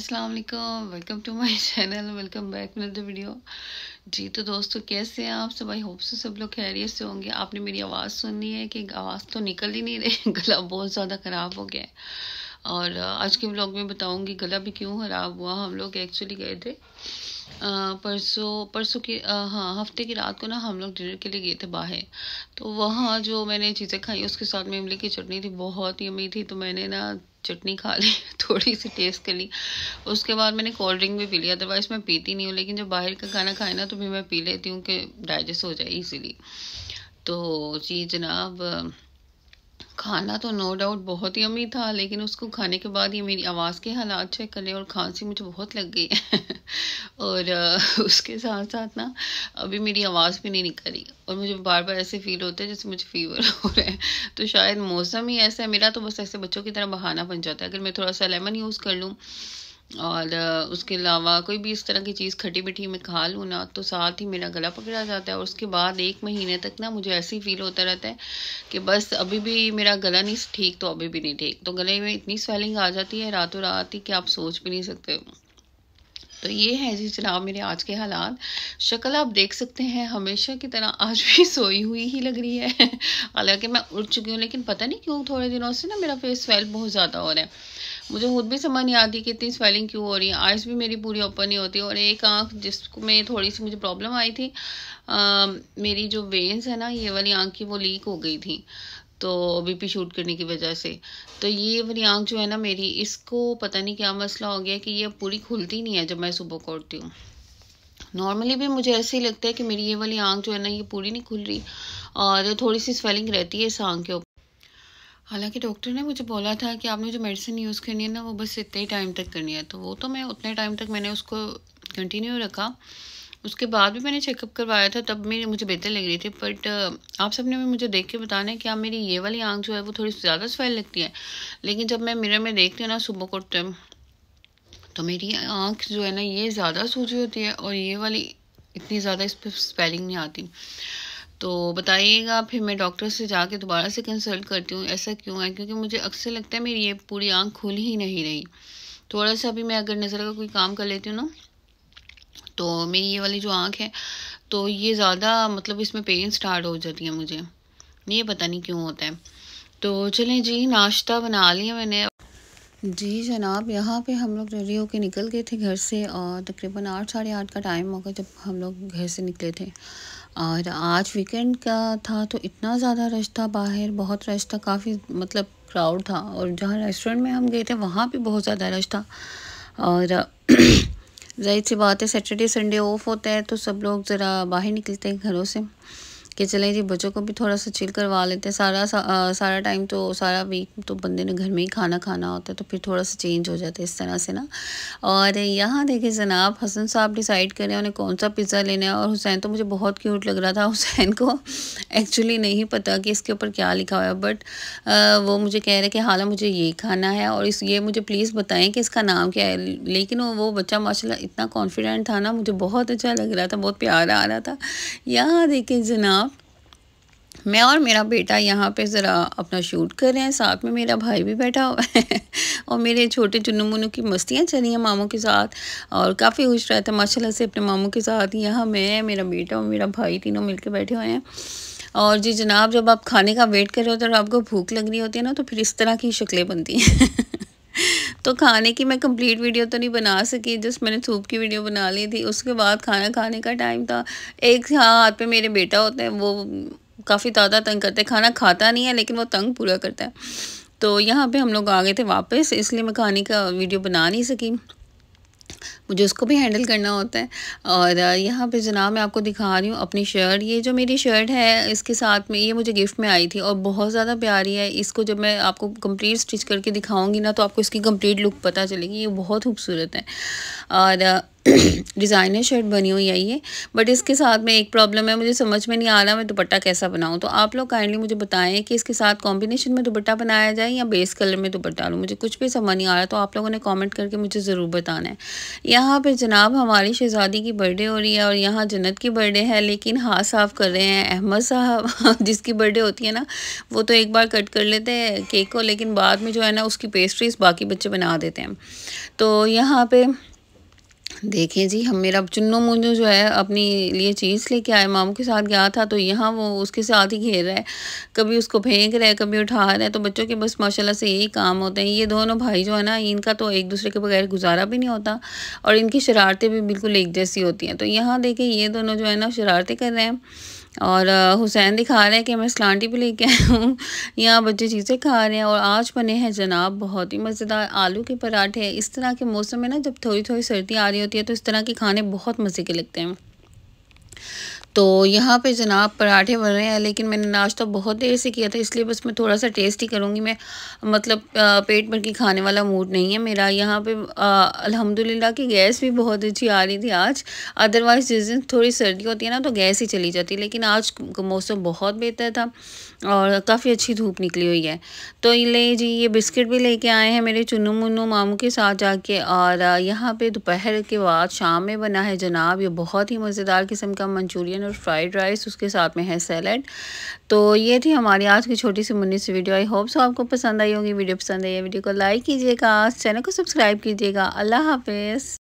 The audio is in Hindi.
अस्सलाम वालेकुम, welcome to my channel, welcome back with the video. जी तो दोस्तों, कैसे हैं आप सब? आई होप से सब लोग खैरियत से होंगे। आपने मेरी आवाज़ सुननी है कि आवाज़ तो निकल ही नहीं रही गला बहुत ज़्यादा ख़राब हो गया है। और आज के व्लॉग में बताऊंगी गला भी क्यों ख़राब हुआ। हम लोग एक्चुअली गए थे परसों की हाँ, हफ्ते की रात को ना हम लोग डिनर के लिए गए थे बाहर। तो वहाँ जो मैंने चीज़ें खाई उसके साथ में इमली की चटनी थी, बहुत ही यम्मी थी। तो मैंने ना चटनी खा ली थोड़ी सी टेस्ट कर ली। उसके बाद मैंने कोल्ड ड्रिंक भी पी लिया, अदरवाइज़ मैं पीती नहीं हूँ, लेकिन जब बाहर का खाना खाए ना तो फिर मैं पी लेती हूँ कि डाइजेस्ट हो जाए इजीली। तो जी जनाब, खाना तो नो डाउट बहुत यम्मी था, लेकिन उसको खाने के बाद ये मेरी आवाज़ के हालात चेक कर लें, और खांसी मुझे बहुत लग गई है और उसके साथ साथ ना अभी मेरी आवाज़ भी नहीं निकल रही, और मुझे बार बार ऐसे फील होता है जैसे मुझे फीवर हो रहा है। तो शायद मौसम ही ऐसा है मेरा, तो बस ऐसे बच्चों की तरह बहाना बन जाता है। अगर मैं थोड़ा सा लेमन यूज़ कर लूँ और उसके अलावा कोई भी इस तरह की चीज़ खटी मीठी में खा लूँ ना, तो साथ ही मेरा गला पकड़ा जाता है। और उसके बाद 1 महीने तक ना मुझे ऐसे ही फील होता रहता है कि बस अभी भी मेरा गला नहीं ठीक, तो अभी भी नहीं ठीक। तो गले में इतनी स्वेलिंग आ जाती है रातों रात ही कि आप सोच भी नहीं सकते। तो ये है जी जनाब मेरे आज के हालात। शक्ल आप देख सकते हैं हमेशा की तरह आज भी सोई हुई ही लग रही है हालांकि मैं उठ चुकी हूँ, लेकिन पता नहीं क्यों थोड़े दिनों से ना मेरा फेस स्वेल बहुत ज़्यादा हो रहा है। मुझे खुद भी समझ नहीं आती कि इतनी स्वेलिंग क्यों हो रही है। आइज़ भी मेरी पूरी ओपन नहीं होती, और एक आँख जिसको में थोड़ी सी मुझे प्रॉब्लम आई थी, मेरी जो वेन्स है ना ये वाली आँख की, वो लीक हो गई थी तो बीपी शूट करने की वजह से। तो ये वाली आँख जो है ना मेरी, इसको पता नहीं क्या मसला हो गया कि ये पूरी खुलती नहीं है जब मैं सुबह को उठती हूँ। नॉर्मली भी मुझे ऐसे ही लगता है कि मेरी ये वाली आँख जो है ना ये पूरी नहीं खुल रही, और थोड़ी सी स्वेलिंग रहती है इस आँख के ऊपर। हालांकि डॉक्टर ने मुझे बोला था कि आपने जो मेडिसिन यूज़ करनी है ना वो बस इतने ही टाइम तक करनी है, तो वो तो मैं उतने टाइम तक मैंने उसको कंटिन्यू रखा। उसके बाद भी मैंने चेकअप करवाया था, तब मेरी मुझे बेहतर लग रही थी। बट आप सबने भी मुझे देख के बताना है कि आप मेरी ये वाली आँख जो है वो थोड़ी ज़्यादा स्वेल लगती है, लेकिन जब मैं मिरर में देखती हूँ ना सुबह को टाइम, तो मेरी आँख जो है ना ये ज़्यादा सूजी होती है, और ये वाली इतनी ज़्यादा इस पर स्वेलिंग नहीं आती। तो बताइएगा, फिर मैं डॉक्टर से जाके दोबारा से कंसल्ट करती हूँ ऐसा क्यों है, क्योंकि मुझे अक्सर लगता है मेरी ये पूरी आँख खुल ही नहीं रही। थोड़ा सा भी मैं अगर नज़र का कोई काम कर लेती हूँ ना, तो मेरी ये वाली जो आँख है तो ये ज़्यादा मतलब इसमें पेन स्टार्ट हो जाती है मुझे, ये पता नहीं क्यों होता है। तो चलें जी, नाश्ता बना लिया मैंने। जी जनाब, यहाँ पे हम लोग रेडी होके निकल गए थे घर से, और तकरीबन 8 साढ़े 8 का टाइम होगा जब हम लोग घर से निकले थे। और आज वीकेंड का था तो इतना ज़्यादा रश था बाहर, बहुत रश था, काफ़ी मतलब क्राउड था। और जहाँ रेस्टोरेंट में हम गए थे वहाँ भी बहुत ज़्यादा रश था। और ज़ाहिर सी बात है सैटरडे संडे ऑफ होता है, तो सब लोग ज़रा बाहर निकलते हैं घरों से कि चलें जी बच्चों को भी थोड़ा सा चिल करवा लेते हैं। सारा टाइम तो सारा वीक तो बंदे ने घर में ही खाना खाना होता है, तो फिर थोड़ा सा चेंज हो जाता है इस तरह से ना। और यहाँ देखिए जनाब, हसन साहब डिसाइड करें उन्हें कौन सा पिज़्ज़ा लेना है। और हुसैन तो मुझे बहुत क्यूट लग रहा था। हुसैन को एक्चुअली नहीं पता कि इसके ऊपर क्या लिखा हुआ है, बट वो मुझे कह रहे कि हाला मुझे ये खाना है, और ये मुझे प्लीज़ बताएं कि इसका नाम क्या है। लेकिन वो बच्चा माशाल्लाह इतना कॉन्फिडेंट था ना, मुझे बहुत अच्छा लग रहा था, बहुत प्यार आ रहा था। यहाँ देखिए जनाब, मैं और मेरा बेटा यहाँ पे ज़रा अपना शूट कर रहे हैं, साथ में मेरा भाई भी बैठा हुआ है और मेरे छोटे चुन्नू मुन्नू की मस्तियाँ चली हैं मामों के साथ, और काफ़ी खुश रहता है माशाल्लाह से अपने मामों के साथ। यहाँ मैं, मेरा बेटा और मेरा भाई तीनों मिलकर बैठे हुए हैं। और जी जनाब, जब आप खाने का वेट कर रहे होते हैं और आपको भूख लग रही होती है ना, तो फिर इस तरह की शक्लें बनती हैं तो खाने की मैं कंप्लीट वीडियो तो नहीं बना सकी, जस्ट मैंने सूप की वीडियो बना ली थी। उसके बाद खाना खाने का टाइम था। एक हाथ पे मेरे बेटा होता है, वो काफ़ी ज़्यादा तंग करता है, खाना खाता नहीं है लेकिन वो तंग पूरा करता है। तो यहाँ पे हम लोग आ गए थे वापस, इसलिए मैं खाने का वीडियो बना नहीं सकी, मुझे उसको भी हैंडल करना होता है। और यहाँ पे जनाब मैं आपको दिखा रही हूँ अपनी शर्ट। ये जो मेरी शर्ट है इसके साथ में ये मुझे गिफ्ट में आई थी, और बहुत ज़्यादा प्यारी है। इसको जब मैं आपको कंप्लीट स्टिच करके दिखाऊंगी ना, तो आपको इसकी कंप्लीट लुक पता चलेगी। ये बहुत खूबसूरत है। और डिज़ाइनर शर्ट बनी हुई है ये, बट इसके साथ में एक प्रॉब्लम है, मुझे समझ में नहीं आ रहा मैं दुपट्टा कैसा बनाऊँ। तो आप लोग काइंडली मुझे बताएं कि इसके साथ कॉम्बिनेशन में दुपट्टा बनाया जाए या बेस कलर में दुपट्टा लूँ, मुझे कुछ भी समझ नहीं आ रहा। तो आप लोगों ने कमेंट करके मुझे ज़रूर बताना है। यहाँ पे जनाब हमारी शहज़ादी की बर्थडे हो रही है और यहाँ जन्नत की बर्थडे है, लेकिन हाथ साफ़ कर रहे हैं अहमद साहब। जिसकी बर्थडे होती है ना, वो तो एक बार कट कर लेते हैं केक को, लेकिन बाद में जो है ना उसकी पेस्ट्रीज़ बाकी बच्चे बना देते हैं। तो यहाँ पे देखें जी, हम मेरा चुन्नू मुन्नू जो है अपनी लिए चीज़ लेके आया, मामू के साथ गया था, तो यहाँ वो उसके साथ ही घेर रहा है, कभी उसको फेंक रहा है, कभी उठा रहा है। तो बच्चों के बस माशाल्लाह से यही काम होते हैं। ये दोनों भाई जो है ना, इनका तो एक दूसरे के बगैर गुजारा भी नहीं होता और इनकी शरारतें भी बिल्कुल एक जैसी होती हैं। तो यहाँ देखें ये दोनों जो है ना शरारतें कर रहे हैं और हुसैन दिखा रहे हैं कि मैं स्लांटी भी लेके आया हूँ। यहाँ बच्चे चीज़ें खा रहे हैं और आज बने हैं जनाब बहुत ही मज़ेदार आलू के पराठे। इस तरह के मौसम में ना जब थोड़ी थोड़ी सर्दी आ रही होती है तो इस तरह के खाने बहुत मज़े के लगते हैं। तो यहाँ पे जनाब पराठे बन रहे हैं, लेकिन मैंने नाश्ता बहुत देर से किया था, इसलिए बस मैं थोड़ा-सा टेस्ट ही करूँगी। मैं मतलब पेट भर के खाने वाला मूड नहीं है मेरा। यहाँ पे अल्हम्दुलिल्लाह की गैस भी बहुत अच्छी आ रही थी आज। अदरवाइज़ जिस दिन थोड़ी सर्दी होती है ना तो गैस ही चली जाती है, लेकिन आज मौसम बहुत बेहतर था और काफ़ी अच्छी धूप निकली हुई है। तो ये ले जी, ये बिस्किट भी लेके आए हैं मेरे चुन्नू मुन्नू मामू के साथ जाके। और यहाँ पे दोपहर के बाद शाम में बना है जनाब ये बहुत ही मज़ेदार किस्म का मंचूरियन और फ्राइड राइस, उसके साथ में है सैलड। तो ये थी हमारी आज की छोटी सी मुन्नी सी वीडियो। आई होप सो आपको पसंद आई होगी। वीडियो पसंद आई है वीडियो को लाइक कीजिएगा, चैनल को सब्सक्राइब कीजिएगा। अल्लाह हाफिज़।